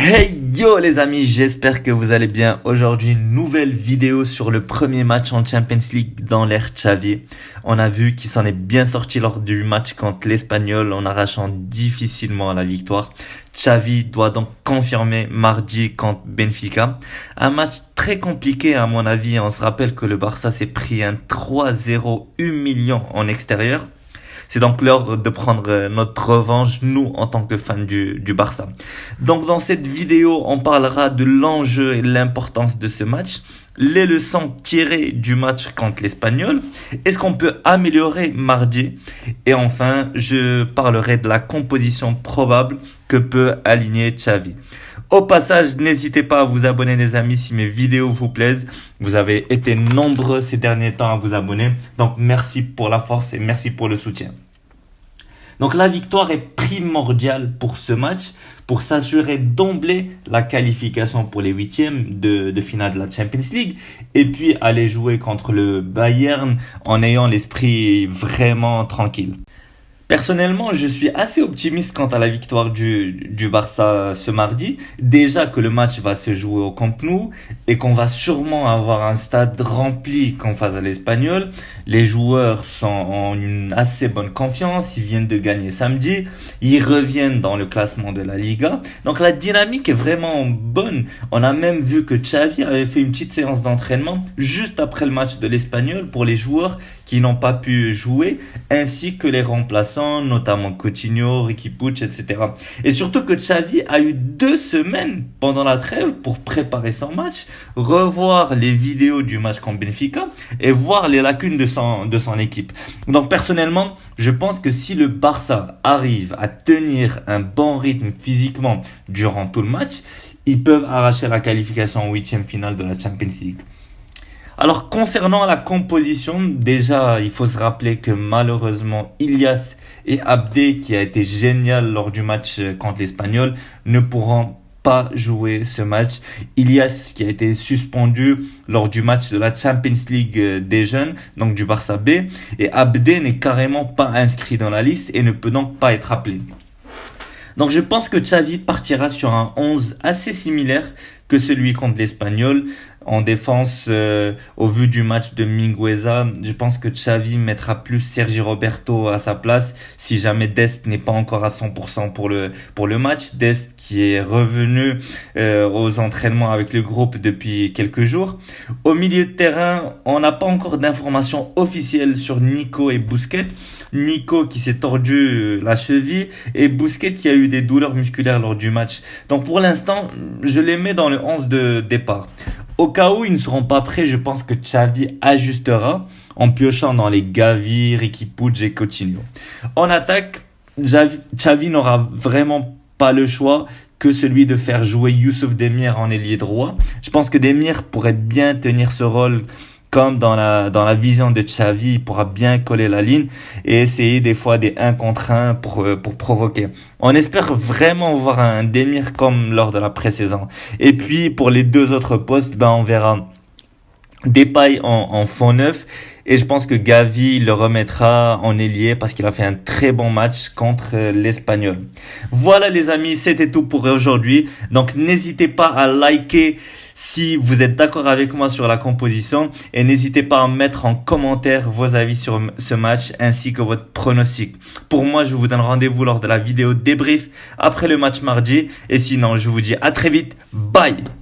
Hey yo les amis, j'espère que vous allez bien. Aujourd'hui, une nouvelle vidéo sur le premier match en Champions League dans l'ère Xavi. On a vu qu'il s'en est bien sorti lors du match contre l'Espagnol en arrachant difficilement la victoire. Xavi doit donc confirmer mardi contre Benfica. Un match très compliqué à mon avis. On se rappelle que le Barça s'est pris un 3-0 humiliant en extérieur. C'est donc l'heure de prendre notre revanche, nous, en tant que fans du Barça. Donc, dans cette vidéo, on parlera de l'enjeu et de l'importance de ce match, les leçons tirées du match contre l'Espagnol, est-ce qu'on peut améliorer mardi? Et enfin, je parlerai de la composition probable que peut aligner Xavi. Au passage, n'hésitez pas à vous abonner les amis si mes vidéos vous plaisent. Vous avez été nombreux ces derniers temps à vous abonner. Donc merci pour la force et merci pour le soutien. Donc la victoire est primordiale pour ce match pour s'assurer d'emblée la qualification pour les huitièmes de finale de la Champions League et puis aller jouer contre le Bayern en ayant l'esprit vraiment tranquille. Personnellement, je suis assez optimiste quant à la victoire du Barça ce mardi. Déjà que le match va se jouer au Camp Nou et qu'on va sûrement avoir un stade rempli qu'en face à l'Espagnol. Les joueurs sont en une assez bonne confiance. Ils viennent de gagner samedi. Ils reviennent dans le classement de la Liga. Donc la dynamique est vraiment bonne. On a même vu que Xavi avait fait une petite séance d'entraînement juste après le match de l'Espagnol pour les joueurs qui n'ont pas pu jouer, ainsi que les remplaçants, notamment Coutinho, Riqui Puig, etc. Et surtout que Xavi a eu 2 semaines pendant la trêve pour préparer son match, revoir les vidéos du match contre Benfica et voir les lacunes de son équipe. Donc personnellement, je pense que si le Barça arrive à tenir un bon rythme physiquement durant tout le match, ils peuvent arracher la qualification en 8e finale de la Champions League. Alors concernant la composition, déjà il faut se rappeler que malheureusement Ilias et Abdé, qui a été génial lors du match contre l'Espagnol, ne pourront pas jouer ce match. Ilias qui a été suspendu lors du match de la Champions League des jeunes, donc du Barça B, et Abdé n'est carrément pas inscrit dans la liste et ne peut donc pas être appelé. Donc je pense que Xavi partira sur un 11 assez similaire que celui contre l'Espagnol. En défense, au vu du match de Mingueza, je pense que Xavi mettra plus Sergi Roberto à sa place si jamais Dest n'est pas encore à 100% pour le match. Dest qui est revenu aux entraînements avec le groupe depuis quelques jours. Au milieu de terrain, on n'a pas encore d'informations officielles sur Nico et Busquets. Nico qui s'est tordu la cheville et Busquets qui a eu des douleurs musculaires lors du match. Donc pour l'instant, je les mets dans le 11 de départ. Au cas où ils ne seront pas prêts, je pense que Xavi ajustera en piochant dans les Gavi, Riqui Puig et Coutinho. En attaque, Xavi n'aura vraiment pas le choix que celui de faire jouer Youssouf Demir en ailier droit. Je pense que Demir pourrait bien tenir ce rôle comme dans la vision de Xavi, il pourra bien coller la ligne et essayer des fois des 1 contre 1 pour provoquer. On espère vraiment voir un Demir comme lors de la pré-saison. Et puis pour les 2 autres postes, on verra Depay en fond neuf et je pense que Gavi le remettra en ailier parce qu'il a fait un très bon match contre l'Espagnol. Voilà les amis, c'était tout pour aujourd'hui. Donc n'hésitez pas à liker si vous êtes d'accord avec moi sur la composition et n'hésitez pas à mettre en commentaire vos avis sur ce match ainsi que votre pronostic. Pour moi, je vous donne rendez-vous lors de la vidéo débrief après le match mardi et sinon, je vous dis à très vite. Bye!